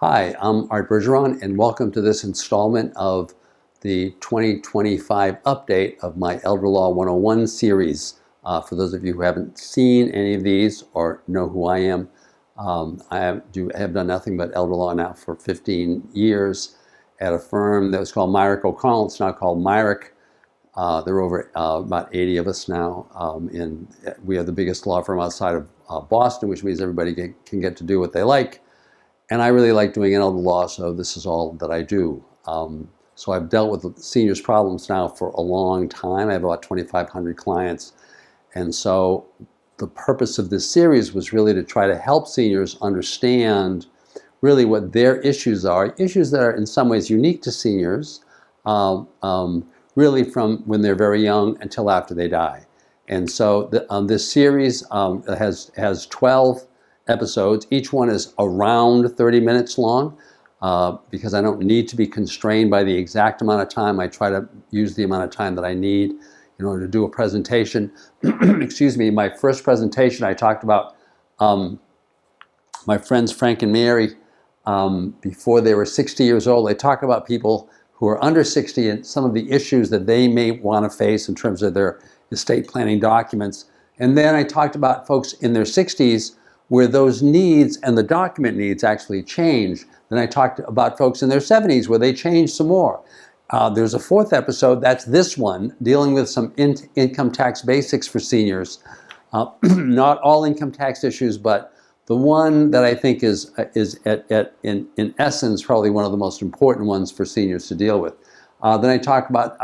Hi, I'm Art Bergeron, and welcome to this installment of the 2025 update of my Elder Law 101 series. For those of you who haven't seen any of these or know who I am, I have done nothing but elder law now for 15 years at a firm that was called Myrick O'Connell. It's now called Myrick. There are over about 80 of us now, and we are the biggest law firm outside of Boston, which means everybody can get to do what they like. And I really like doing elder law, so this is all that I do. So I've dealt with seniors' problems now for a long time. I have about 2,500 clients. And so the purpose of this series was really to try to help seniors understand really what their issues are that are in some ways unique to seniors, really from when they're very young until after they die. And so this series has 12 episodes. Each one is around 30 minutes long because I don't need to be constrained by the exact amount of time. I try to use the amount of time that I need in order to do a presentation. Excuse me, my first presentation I talked about my friends Frank and Mary before they were 60 years old. They talk about people who are under 60 and some of the issues that they may want to face in terms of their estate planning documents. And then I talked about folks in their 60s where those needs and the document needs actually change. Then I talked about folks in their 70s where they change some more. There's a fourth episode, that's this one, dealing with some income tax basics for seniors. Not all income tax issues, but the one that I think is in essence probably one of the most important ones for seniors to deal with. Then I talk about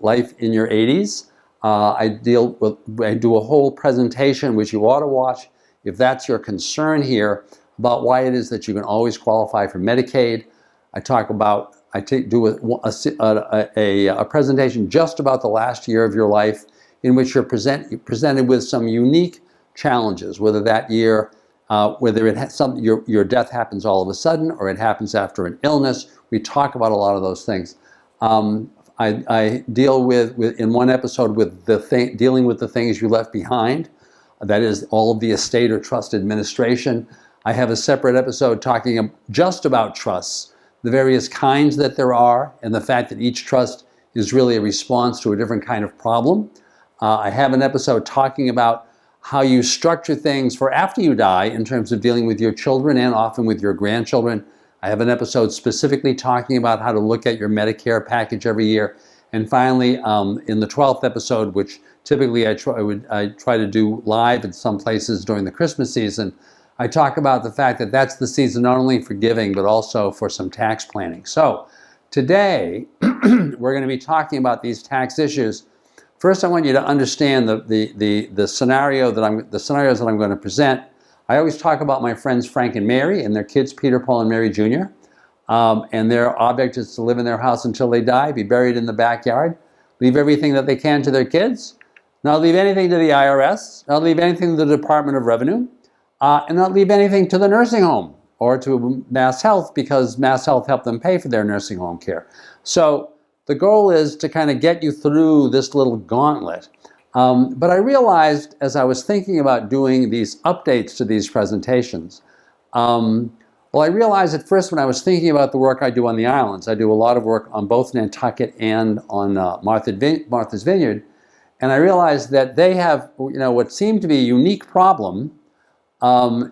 life in your 80s. I do a whole presentation which you ought to watch if that's your concern here, about why it is that you can always qualify for Medicaid. I do a presentation just about the last year of your life in which you're presented with some unique challenges, whether that year, your death happens all of a sudden or it happens after an illness. We talk about a lot of those things. I deal with in one episode with dealing with the things you left behind. That is all of the estate or trust administration. I have a separate episode talking just about trusts, the various kinds that there are, and the fact that each trust is really a response to a different kind of problem. I have an episode talking about how you structure things for after you die in terms of dealing with your children and often with your grandchildren. I have an episode specifically talking about how to look at your Medicare package every year. And finally, in the 12th episode, which typically I try to do live in some places during the Christmas season, I talk about the fact that that's the season not only for giving, but also for some tax planning. So today, we're going to be talking about these tax issues. First, I want you to understand the scenarios that I'm going to present. I always talk about my friends Frank and Mary and their kids, Peter, Paul, and Mary Jr. And their object is to live in their house until they die, be buried in the backyard, leave everything that they can to their kids, not leave anything to the IRS, not leave anything to the Department of Revenue, and not leave anything to the nursing home or to Mass Health because Mass Health helped them pay for their nursing home care. So the goal is to kind of get you through this little gauntlet. But I realized as I was thinking about doing these updates to these presentations, I realized at first when I was thinking about the work I do on the islands, I do a lot of work on both Nantucket and on Martha's Vineyard, and I realized that they have what seemed to be a unique problem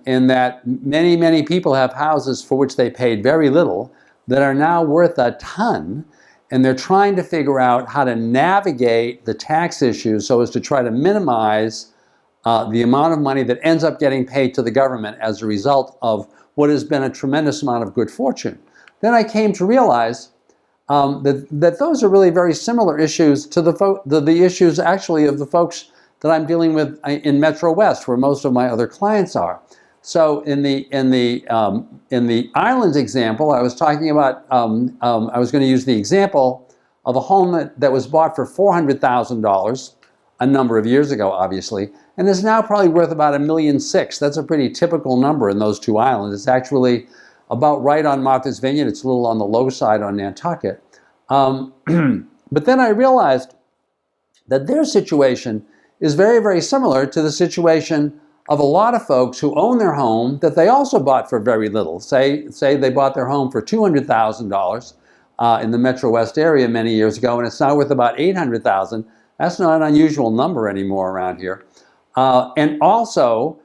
in that many people have houses for which they paid very little that are now worth a ton, and they're trying to figure out how to navigate the tax issues so as to try to minimize the amount of money that ends up getting paid to the government as a result of what has been a tremendous amount of good fortune. Then I came to realize that those are really very similar issues to the issues actually of the folks that I'm dealing with in Metro West, where most of my other clients are. So in the islands example, I was talking about I was going to use the example of a home that was bought for $400,000 a number of years ago, obviously, and is now probably worth about $1.6 million. That's a pretty typical number in those two islands. It's actually about right on Martha's Vineyard. It's a little on the low side on Nantucket. But then I realized that their situation is very, very similar to the situation of a lot of folks who own their home that they also bought for very little. Say they bought their home for $200,000 in the Metro West area many years ago, and it's now worth about $800,000. That's not an unusual number anymore around here. And also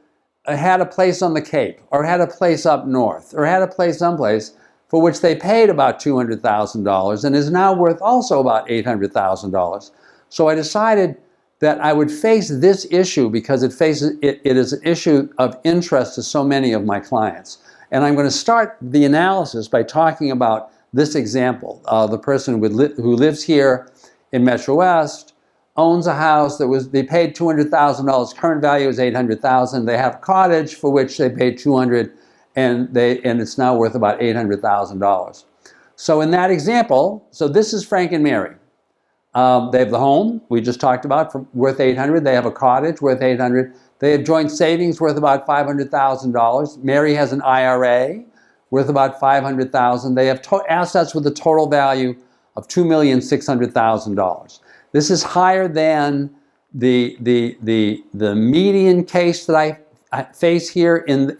had a place on the Cape, or had a place up north, or had a place someplace for which they paid about $200,000 and is now worth also about $800,000. So I decided that I would face this issue because it is an issue of interest to so many of my clients. And I'm going to start the analysis by talking about this example. The person who lives here in Metro West owns a house they paid $200,000. Current value is $800,000. They have a cottage for which they paid $200,000, and it's now worth about $800,000. So in that example, so this is Frank and Mary. They have the home we just talked about worth $800,000. They have a cottage worth $800,000. They have joint savings worth about $500,000. Mary has an IRA worth about $500,000. They have assets with a total value of $2,600,000. This is higher than the median case that I face here in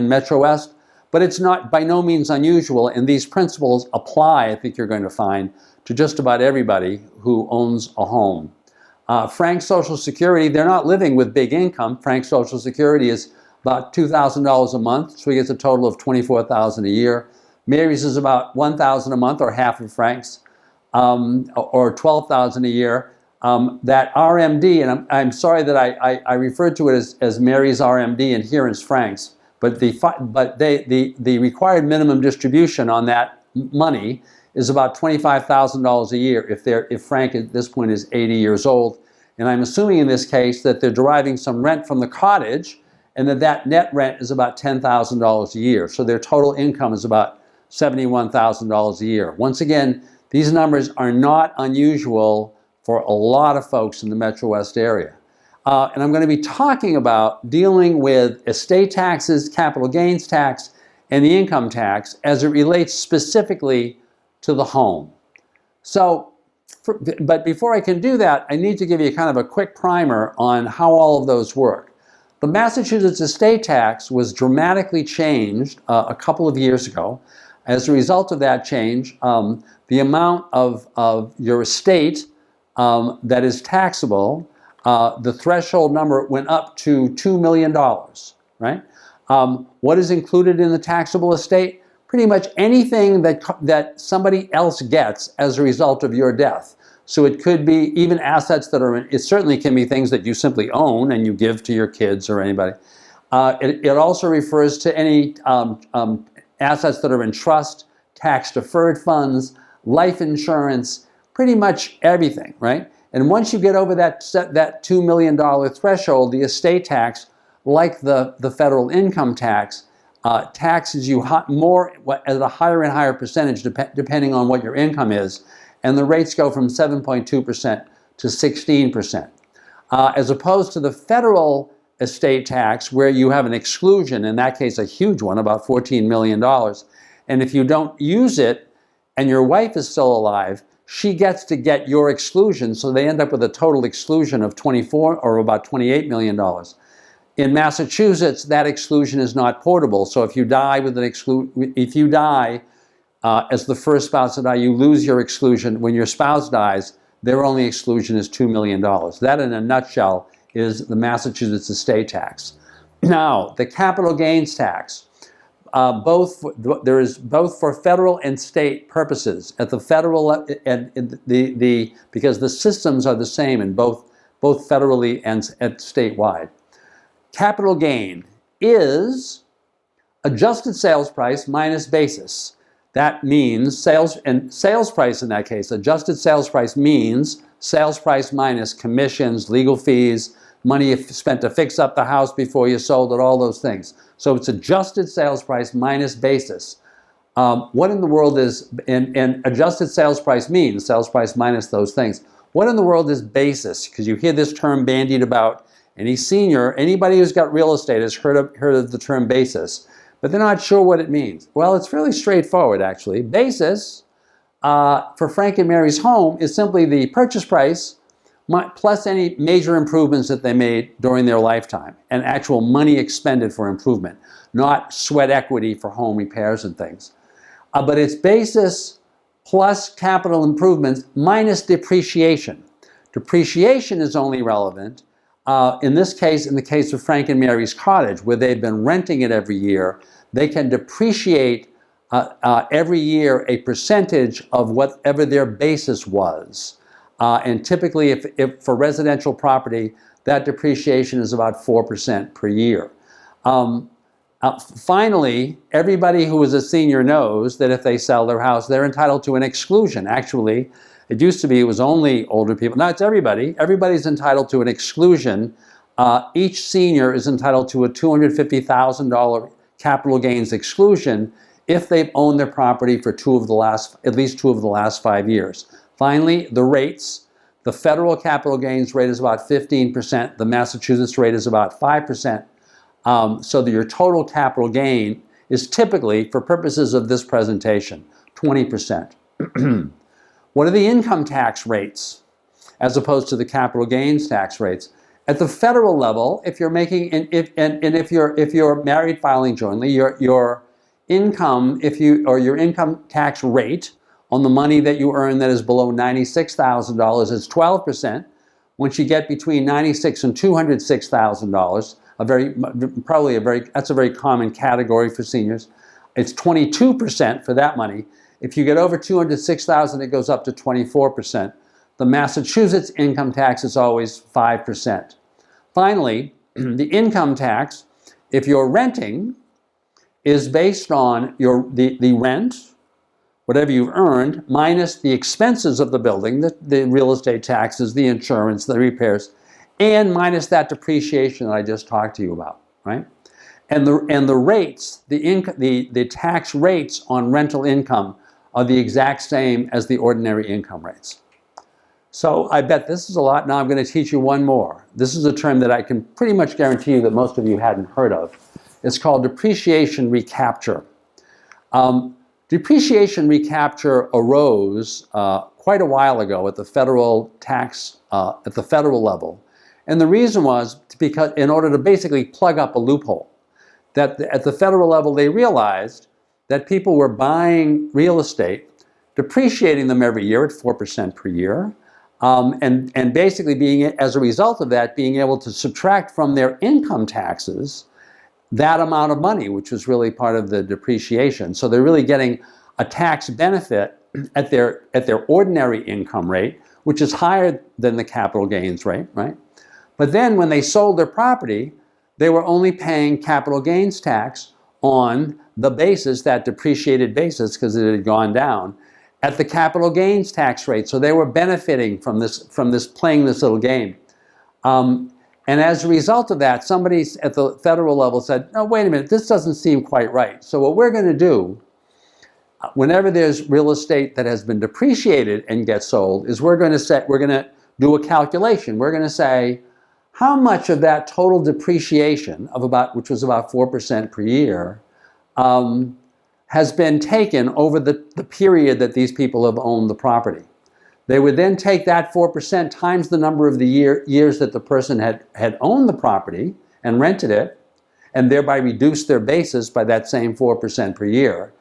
Metro West, but it's not by no means unusual, and these principles apply, I think you're going to find, to just about everybody who owns a home. Frank's Social Security, they're not living with big income. Frank's Social Security is about $2,000 a month, so he gets a total of $24,000 a year. Mary's is about $1,000 a month, or half of Frank's, or $12,000 a year. That RMD, and I'm sorry that I referred to it as Mary's RMD and here is Frank's, but the required minimum distribution on that money is about $25,000 a year if Frank at this point is 80 years old. And I'm assuming in this case that they're deriving some rent from the cottage, and that net rent is about $10,000 a year. So their total income is about $71,000 a year. Once again, these numbers are not unusual for a lot of folks in the Metro West area. And I'm going to be talking about dealing with estate taxes, capital gains tax, and the income tax as it relates specifically to the home. So, but before I can do that, I need to give you kind of a quick primer on how all of those work. The Massachusetts estate tax was dramatically changed a couple of years ago. As a result of that change, the amount of your estate that is taxable, the threshold number went up to $2 million, right? What is included in the taxable estate? Pretty much anything that somebody else gets as a result of your death. So it could be even assets it certainly can be things that you simply own and you give to your kids or anybody. It also refers to any assets that are in trust, tax-deferred funds, life insurance, pretty much everything, right? And once you get over that $2 million threshold, the estate tax, like the federal income tax, taxes you more at a higher and higher percentage depending on what your income is, and the rates go from 7.2% to 16%. As opposed to the federal estate tax, where you have an exclusion, in that case a huge one, about $14 million, and if you don't use it and your wife is still alive, she gets to get your exclusion, so they end up with a total exclusion of about $28 million. In Massachusetts, that exclusion is not portable. So if you die as the first spouse to die, you lose your exclusion. When your spouse dies, their only exclusion is $2 million. That, in a nutshell, is the Massachusetts estate tax. Now, the capital gains tax, there is both for federal and state purposes. At the federal because the systems are the same in both federally and statewide. Capital gain is adjusted sales price minus basis. That means sales price in that case. Adjusted sales price means sales price minus commissions, legal fees, money you spent to fix up the house before you sold it, all those things. So it's adjusted sales price minus basis. What in the world is, and adjusted sales price means sales price minus those things. What in the world is basis? Because you hear this term bandied about. Anybody who's got real estate has heard of the term basis, but they're not sure what it means. Well, it's fairly straightforward, actually. Basis for Frank and Mary's home is simply the purchase price plus any major improvements that they made during their lifetime, and actual money expended for improvement, not sweat equity for home repairs and things. But it's basis plus capital improvements minus depreciation. Depreciation is only relevant in this case, in the case of Frank and Mary's cottage, where they've been renting it every year. They can depreciate every year a percentage of whatever their basis was. And typically, if for residential property, that depreciation is about 4% per year. Finally, everybody who is a senior knows that if they sell their house, they're entitled to an exclusion. Actually, it used to be it was only older people. Now it's everybody. Everybody's entitled to an exclusion. Each senior is entitled to a $250,000 capital gains exclusion if they've owned their property for at least two of the last 5 years. Finally, the rates. The federal capital gains rate is about 15%. The Massachusetts rate is about 5%. So that your total capital gain is typically, for purposes of this presentation, 20%. What are the income tax rates as opposed to the capital gains tax rates? At the federal level, if you're making, if you're married filing jointly, your income, your income tax rate on the money that you earn that is below $96,000 is 12%. Once you get between $96,000 and $206,000, that's a very common category for seniors. It's 22% for that money. If you get over $206,000, it goes up to 24%. The Massachusetts income tax is always 5%. Finally, the income tax, if you're renting, is based on the rent, whatever you've earned, minus the expenses of the building, the real estate taxes, the insurance, the repairs, and minus that depreciation that I just talked to you about, right? And the rates, the tax rates on rental income are the exact same as the ordinary income rates. So I bet this is a lot. Now I'm going to teach you one more. This is a term that I can pretty much guarantee you that most of you hadn't heard of. It's called depreciation recapture. Depreciation recapture arose quite a while ago at the federal level. And the reason was because in order to basically plug up a loophole, that at the federal level they realized that people were buying real estate, depreciating them every year at 4% per year, and basically as a result of that, being able to subtract from their income taxes that amount of money, which was really part of the depreciation. So they're really getting a tax benefit at their ordinary income rate, which is higher than the capital gains rate, right? But then when they sold their property, they were only paying capital gains tax on the basis, that depreciated basis, because it had gone down, at the capital gains tax rate. So they were benefiting from this playing this little game. And as a result of that, somebody at the federal level said, no, wait a minute, this doesn't seem quite right. So what we're going to do, whenever there's real estate that has been depreciated and gets sold, is we're going to do a calculation. We're going to say, how much of that total depreciation which was about 4% per year, has been taken over the period that these people have owned the property. They would then take that 4% times the number of the years that the person had owned the property and rented it, and thereby reduce their basis by that same 4% per year.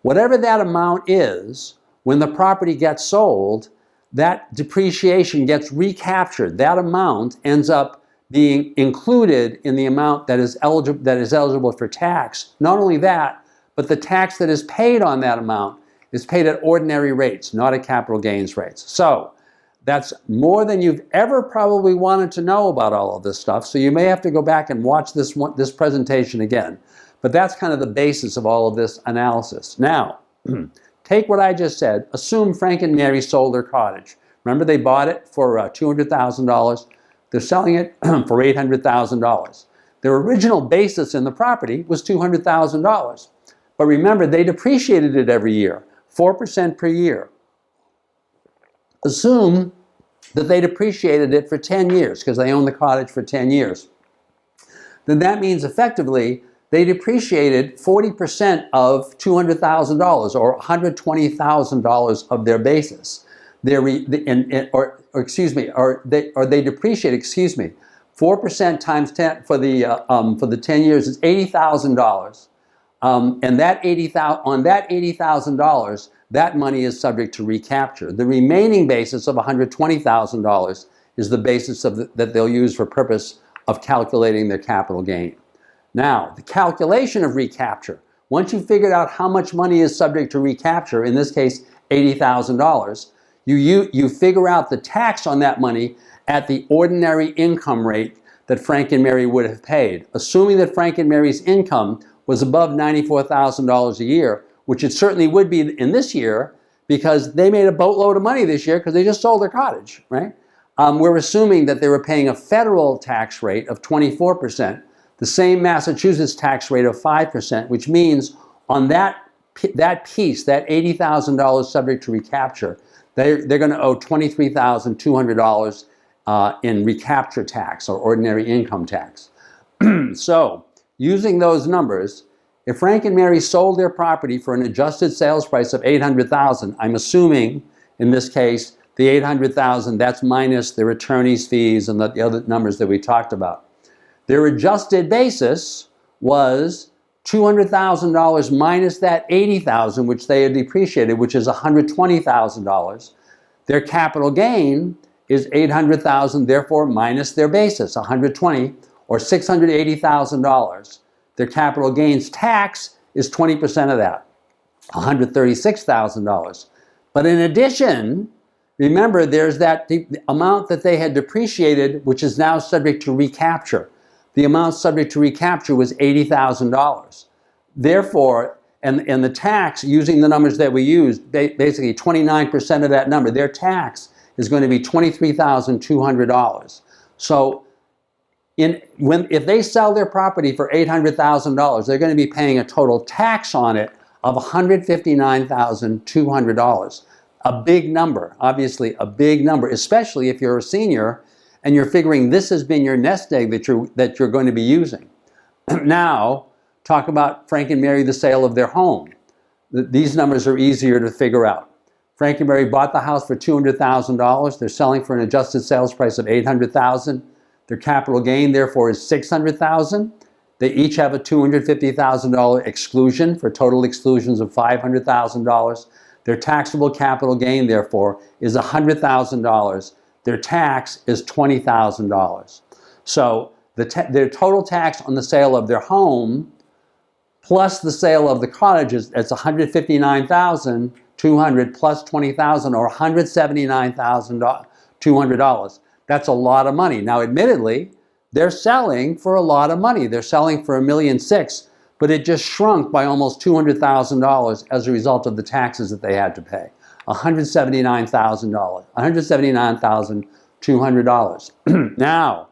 Whatever that amount is, when the property gets sold, that depreciation gets recaptured. That amount ends up being included in the amount that is eligible for tax. Not only that, but the tax that is paid on that amount is paid at ordinary rates, not at capital gains rates. So that's more than you've ever probably wanted to know about all of this stuff. So you may have to go back and watch this presentation again. But that's kind of the basis of all of this analysis. Now, take what I just said. Assume Frank and Mary sold their cottage. Remember, they bought it for $200,000. They're selling it for $800,000. Their original basis in the property was $200,000. But remember, they depreciated it every year, 4% per year. Assume that they depreciated it for 10 years, because they owned the cottage for 10 years. Then that means effectively they depreciated 40% of $200,000 or $120,000 of their basis. they depreciate. Excuse me, 4% times 10 for the 10 years is $80,000, and that $80,000, that money is subject to recapture. The remaining basis of $120,000 is the basis that they'll use for purpose of calculating their capital gain. Now, the calculation of recapture, once you've figured out how much money is subject to recapture, in this case, $80,000, you figure out the tax on that money at the ordinary income rate that Frank and Mary would have paid. Assuming that Frank and Mary's income was above $94,000 a year, which it certainly would be in this year because they made a boatload of money this year because they just sold their cottage, right? We're assuming that they were paying a federal tax rate of 24%, the same Massachusetts tax rate of 5%, which means on that piece, that $80,000 subject to recapture, they're going to owe $23,200 in recapture tax or ordinary income tax. So, using those numbers, if Frank and Mary sold their property for an adjusted sales price of $800,000, I'm assuming in this case the $800,000, that's minus their attorney's fees and the other numbers that we talked about. Their adjusted basis was $200,000 minus that $80,000 which they had depreciated, which is $120,000. Their capital gain is $800,000, therefore minus their basis, $120,000, or $680,000. Their capital gains tax is 20% of that, $136,000. But in addition, remember there's the amount that they had depreciated, which is now subject to recapture. The amount subject to recapture was $80,000. Therefore, and the tax, using the numbers that we used, basically 29% of that number, their tax is going to be $23,200. So if they sell their property for $800,000, they're going to be paying a total tax on it of $159,200. A big number, obviously a big number, especially if you're a senior and you're figuring this has been your nest egg that you're going to be using. Now, talk about Frank and Mary, the sale of their home. These numbers are easier to figure out. Frank and Mary bought the house for $200,000. They're selling for an adjusted sales price of $800,000. Their capital gain, therefore, is $600,000. They each have a $250,000 exclusion for total exclusions of $500,000. Their taxable capital gain, therefore, is $100,000. Their tax is $20,000. So their total tax on the sale of their home plus the sale of the cottage is $159,200 plus $20,000, or $179,200. That's a lot of money. Now, admittedly, they're selling for a lot of money. They're selling for $1.6 million, but it just shrunk by almost $200,000 as a result of the taxes that they had to pay. $179,200. Now,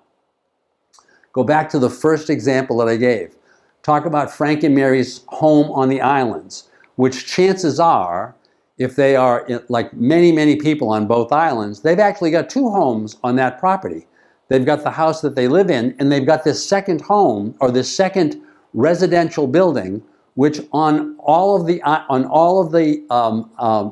go back to the first example that I gave. Talk about Frank and Mary's home on the islands, which chances are, if they are like many, many people on both islands, they've actually got two homes on that property. They've got the house that they live in, and they've got this second home, or this second residential building, which on all of the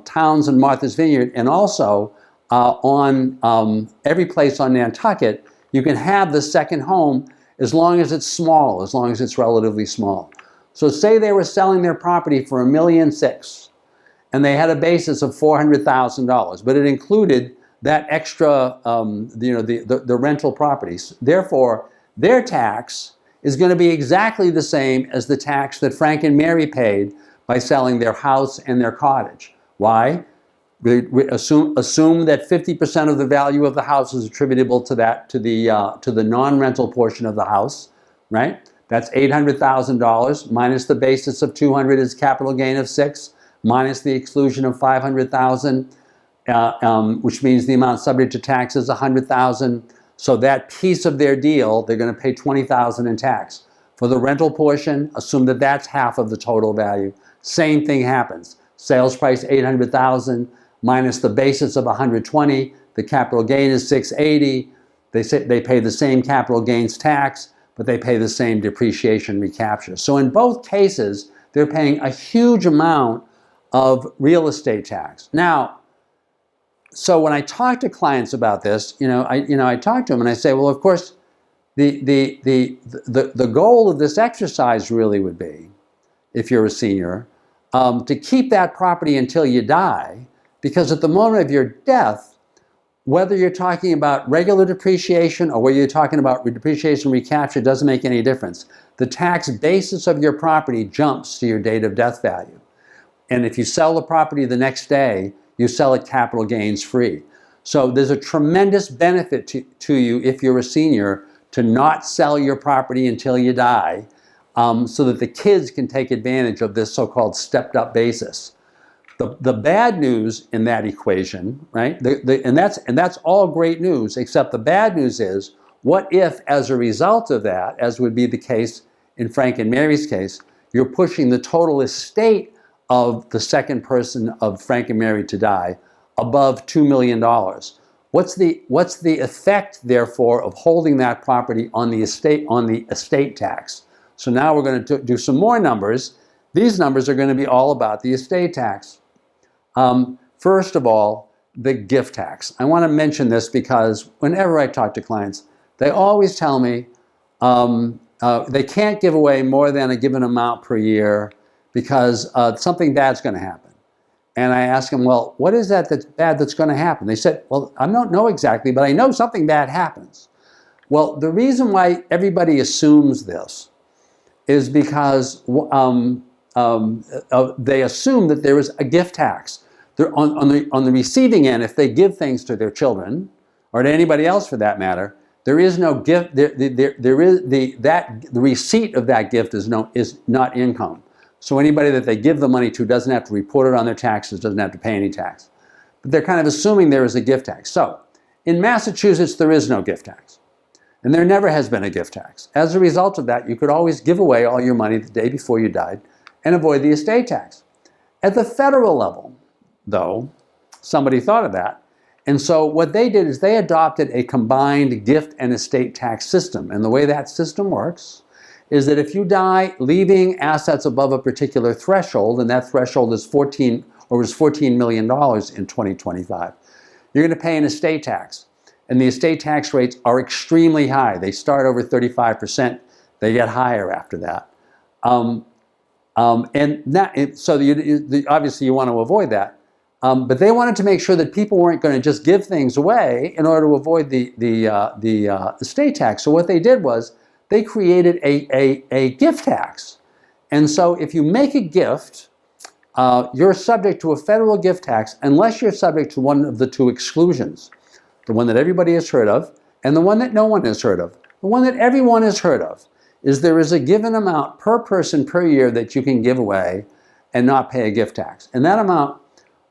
towns in Martha's Vineyard, and also on every place on Nantucket, you can have the second home as long as it's small, as long as it's relatively small. So say they were selling their property for $1.6 million, and they had a basis of $400,000, but it included that extra, the rental properties. Therefore, their tax is going to be exactly the same as the tax that Frank and Mary paid by selling their house and their cottage. Why? We assume that 50% of the value of the house is attributable to the non-rental portion of the house, right? That's $800,000 minus the basis of $200 is capital gain of $6, minus the exclusion of $500,000, which means the amount subject to tax is $100,000. So that piece of their deal, they're going to pay $20,000 in tax. For the rental portion, assume that that's half of the total value. Same thing happens. Sales price $800,000 minus the basis of $120. The capital gain is $680. They pay the same capital gains tax, but they pay the same depreciation recapture. So in both cases, they're paying a huge amount of real estate tax. Now, So when I talk to clients about this, I talk to them and I say, well, of course, the goal of this exercise really would be, if you're a senior, to keep that property until you die, because at the moment of your death, whether you're talking about regular depreciation or whether you're talking about depreciation recapture, doesn't make any difference. The tax basis of your property jumps to your date of death value. And if you sell the property the next day, you sell it capital gains free. So there's a tremendous benefit to you if you're a senior to not sell your property until you die, so that the kids can take advantage of this so-called stepped up basis. The bad news in that equation, right? And that's all great news, except the bad news is, what if, as a result of that, as would be the case in Frank and Mary's case, you're pushing the total estate of the second person of Frank and Mary to die above $2 million? What's the effect, therefore, of holding that property on the estate tax? So now we're going to do some more numbers. These numbers are going to be all about the estate tax. First of all, the gift tax. I want to mention this because whenever I talk to clients, they always tell me they can't give away more than a given amount per year because something bad's going to happen. And I ask them, well, what is that's bad that's going to happen? They said, well, I don't know exactly, but I know something bad happens. Well, the reason why everybody assumes this is because they assume that there is a gift tax. On the receiving end, if they give things to their children, or to anybody else for that matter, there is no gift. The receipt of that gift is not income. So anybody that they give the money to doesn't have to report it on their taxes, doesn't have to pay any tax. But they're kind of assuming there is a gift tax. So in Massachusetts, there is no gift tax. And there never has been a gift tax. As a result of that, you could always give away all your money the day before you died and avoid the estate tax. At the federal level, though, somebody thought of that. And so what they did is they adopted a combined gift and estate tax system. And the way that system works is that if you die leaving assets above a particular threshold, and that threshold is $14 million in 2025, you're going to pay an estate tax. And the estate tax rates are extremely high. They start over 35%. They get higher after that. So obviously you want to avoid that. But they wanted to make sure that people weren't going to just give things away in order to avoid the estate tax. So what they did was they created a gift tax. And so if you make a gift, you're subject to a federal gift tax unless you're subject to one of the two exclusions. The one that everybody has heard of and the one that no one has heard of. The one that everyone has heard of is there is a given amount per person per year that you can give away and not pay a gift tax. And that amount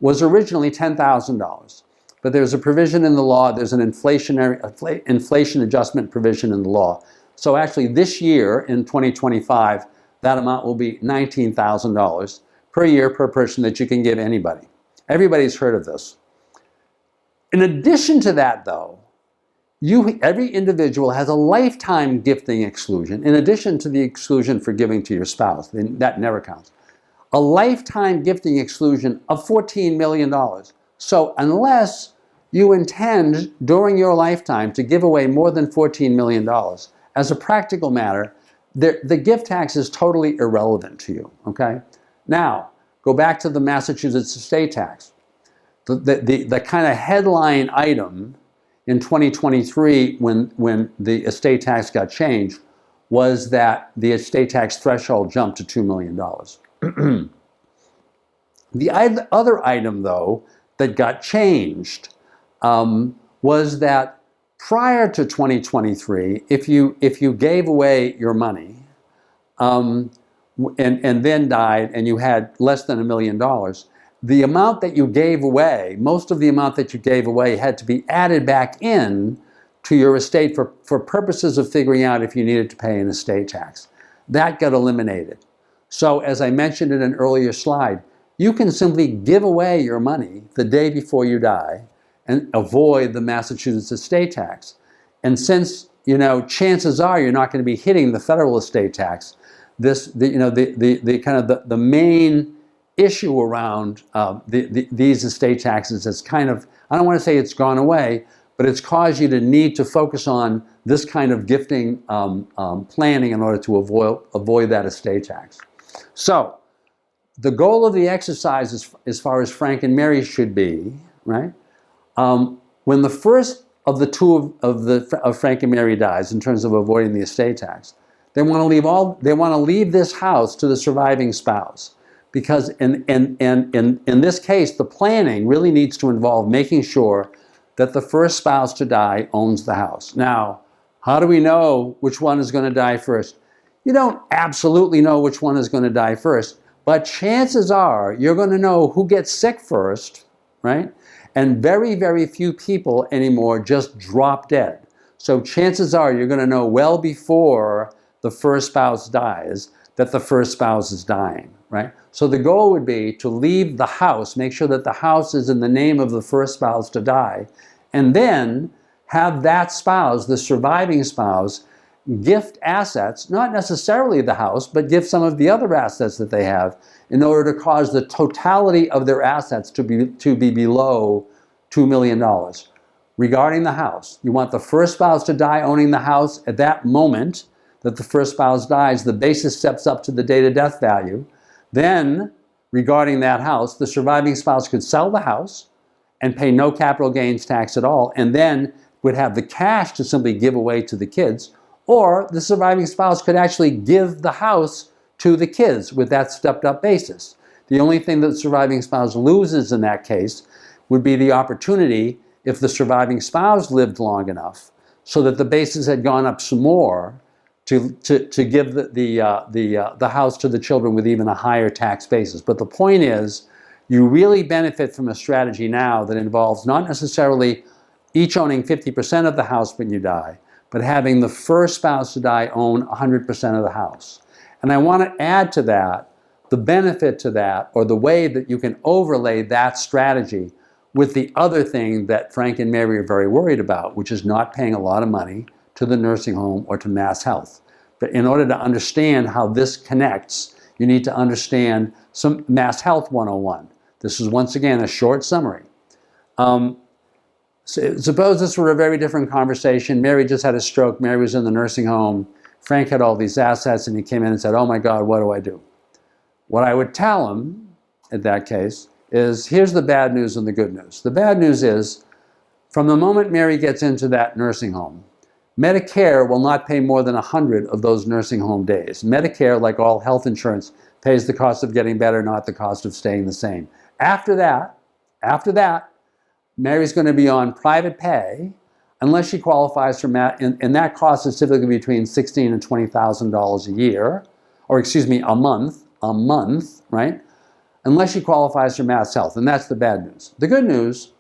was originally $10,000. But there's a provision in the law, there's an inflation adjustment provision in the law. So actually this year, in 2025, that amount will be $19,000 per year per person that you can give anybody. Everybody's heard of this. In addition to that, though, every individual has a lifetime gifting exclusion, in addition to the exclusion for giving to your spouse. That never counts. A lifetime gifting exclusion of $14 million. So unless you intend during your lifetime to give away more than $14 million, as a practical matter, the gift tax is totally irrelevant to you, okay? Now, go back to the Massachusetts estate tax. The kind of headline item in 2023 when the estate tax got changed was that the estate tax threshold jumped to $2 million. The other item, though, that got changed was that prior to 2023, if you gave away your money and then died and you had less than $1 million, the amount that you gave away, most of the amount that you gave away had to be added back in to your estate for purposes of figuring out if you needed to pay an estate tax. That got eliminated. So as I mentioned in an earlier slide, you can simply give away your money the day before you die and avoid the Massachusetts estate tax. And since, chances are you're not going to be hitting the federal estate tax, the main issue around these estate taxes has kind of, I don't want to say it's gone away, but it's caused you to need to focus on this kind of gifting planning in order to avoid that estate tax. So the goal of the exercise, as far as Frank and Mary should be, right? When the first of the two of Frank and Mary dies, in terms of avoiding the estate tax, they want to leave this house to the surviving spouse. Because in this case, the planning really needs to involve making sure that the first spouse to die owns the house. Now, how do we know which one is going to die first? You don't absolutely know which one is going to die first, but chances are you're going to know who gets sick first, right? And very, very few people anymore just drop dead. So chances are you're going to know well before the first spouse dies that the first spouse is dying, right? So the goal would be to leave the house, make sure that the house is in the name of the first spouse to die, and then have that spouse, the surviving spouse, gift assets, not necessarily the house, but gift some of the other assets that they have in order to cause the totality of their assets to be below $2 million. Regarding the house, you want the first spouse to die owning the house. At that moment that the first spouse dies, the basis steps up to the date of death value. Then, regarding that house, the surviving spouse could sell the house and pay no capital gains tax at all, and then would have the cash to simply give away to the kids, or the surviving spouse could actually give the house to the kids with that stepped up basis. The only thing that the surviving spouse loses in that case would be the opportunity, if the surviving spouse lived long enough, so that the basis had gone up some more, to give the house to the children with even a higher tax basis. But the point is, you really benefit from a strategy now that involves not necessarily each owning 50% of the house when you die, but having the first spouse to die own 100% of the house. And I want to add to that the benefit to that, or the way that you can overlay that strategy with the other thing that Frank and Mary are very worried about, which is not paying a lot of money to the nursing home or to Mass Health. But in order to understand how this connects, you need to understand some Mass Health 101. This is, once again, a short summary. Suppose this were a very different conversation. Mary just had a stroke. Mary was in the nursing home. Frank had all these assets, and he came in and said, "Oh my God, what do I do?" What I would tell him in that case is, here's the bad news and the good news. The bad news is, from the moment Mary gets into that nursing home, Medicare will not pay more than 100 of those nursing home days. Medicare, like all health insurance, pays the cost of getting better, not the cost of staying the same. After that, Mary's going to be on private pay unless she qualifies for and that cost is typically between $16,000 and $20,000 a year, or excuse me, a month, right? Unless she qualifies for Mass Health, and that's the bad news. The good news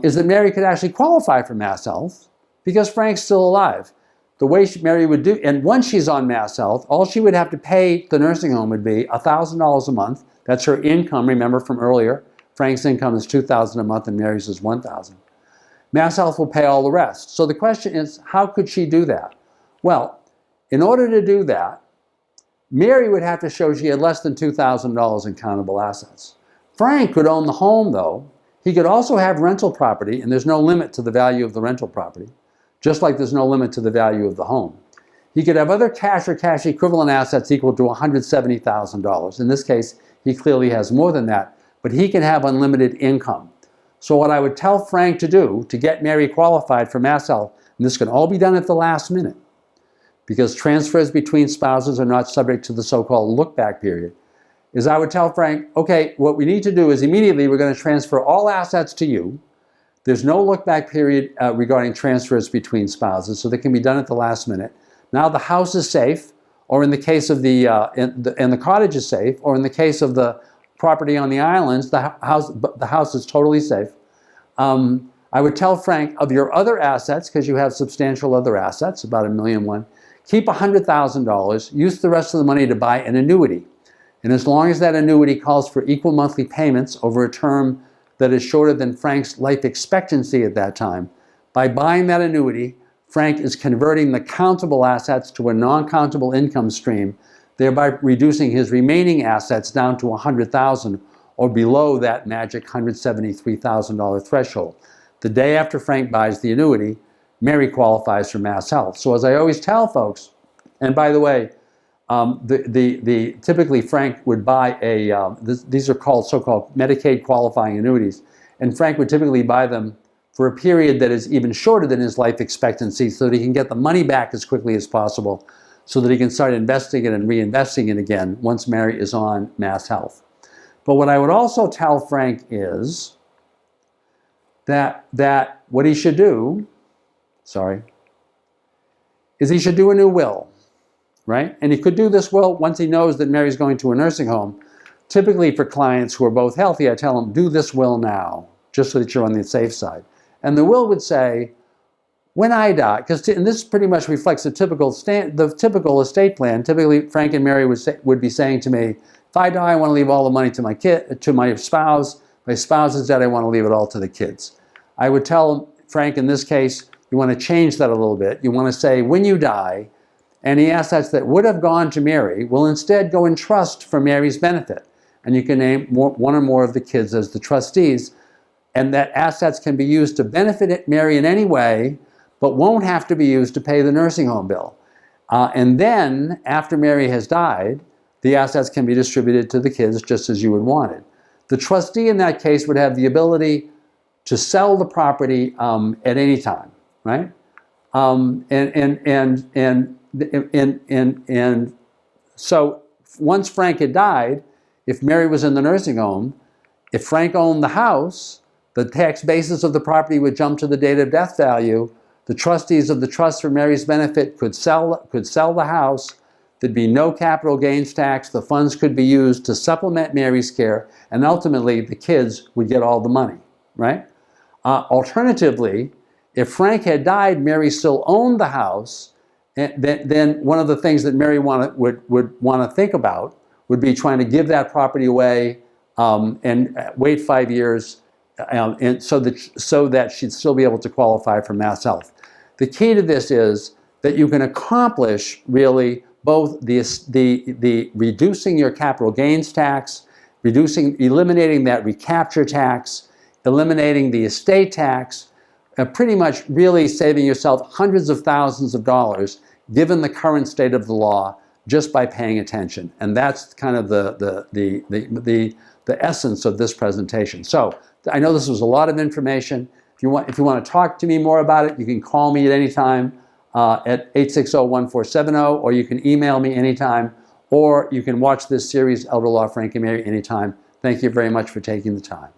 is that Mary could actually qualify for Mass Health because Frank's still alive. The way Mary would do, and once she's on Mass Health, all she would have to pay the nursing home would be $1,000 a month. That's her income, remember from earlier. Frank's income is $2,000 a month and Mary's is $1,000. Mass Health will pay all the rest. So the question is, how could she do that? Well, in order to do that, Mary would have to show she had less than $2,000 in countable assets. Frank could own the home, though. He could also have rental property, and there's no limit to the value of the rental property, just like there's no limit to the value of the home. He could have other cash or cash equivalent assets equal to $170,000. In this case, he clearly has more than that, but he can have unlimited income. So what I would tell Frank to do to get Mary qualified for Mass Health, and this can all be done at the last minute, because transfers between spouses are not subject to the so-called look-back period, is I would tell Frank, okay, what we need to do is immediately we're going to transfer all assets to you. There's no look-back period regarding transfers between spouses, so they can be done at the last minute. Now the house is safe, or in the case of and the cottage is safe, or in the case of the property on the islands, the house is totally safe. I would tell Frank, of your other assets, because you have substantial other assets, about $1.1 million, keep $100,000, use the rest of the money to buy an annuity. And as long as that annuity calls for equal monthly payments over a term that is shorter than Frank's life expectancy at that time, by buying that annuity, Frank is converting the countable assets to a non-countable income stream thereby reducing his remaining assets down to $100,000 or below that magic $173,000 threshold. The day after Frank buys the annuity, Mary qualifies for Mass Health. So as I always tell folks, and by the way, typically Frank would buy these are called so-called Medicaid qualifying annuities, and Frank would typically buy them for a period that is even shorter than his life expectancy so that he can get the money back as quickly as possible so that he can start investing it and reinvesting it again once Mary is on Mass Health. But what I would also tell Frank is that what he should do, is he should do a new will, right? And he could do this will once he knows that Mary's going to a nursing home. Typically for clients who are both healthy, I tell them, do this will now, just so that you're on the safe side. And the will would say, when I die, and this pretty much reflects the typical estate plan. Typically, Frank and Mary would be saying to me, if I die, I want to leave all the money to my spouse. My spouse is dead, I want to leave it all to the kids. I would tell Frank, in this case, you want to change that a little bit. You want to say, when you die, any assets that would have gone to Mary will instead go in trust for Mary's benefit. And you can name one or more of the kids as the trustees, and that assets can be used to benefit Mary in any way, but won't have to be used to pay the nursing home bill. And then, after Mary has died, the assets can be distributed to the kids just as you would want it. The trustee in that case would have the ability to sell the property at any time, right? And so once Frank had died, if Mary was in the nursing home, if Frank owned the house, the tax basis of the property would jump to the date of death value. The trustees of the trust for Mary's benefit could sell the house. There'd be no capital gains tax. The funds could be used to supplement Mary's care, and ultimately the kids would get all the money, right? Alternatively, if Frank had died, Mary still owned the house, then one of the things that Mary would want to think about would be trying to give that property away and wait 5 years and so that she'd still be able to qualify for Mass Health. The key to this is that you can accomplish really both the reducing your capital gains tax, eliminating that recapture tax, eliminating the estate tax, pretty much really saving yourself hundreds of thousands of dollars given the current state of the law just by paying attention. And that's kind of the essence of this presentation. So I know this was a lot of information. If you want to talk to me more about it, you can call me at any time at 860-1470, or you can email me anytime, or you can watch this series, Elder Law Frank and Mary, anytime. Thank you very much for taking the time.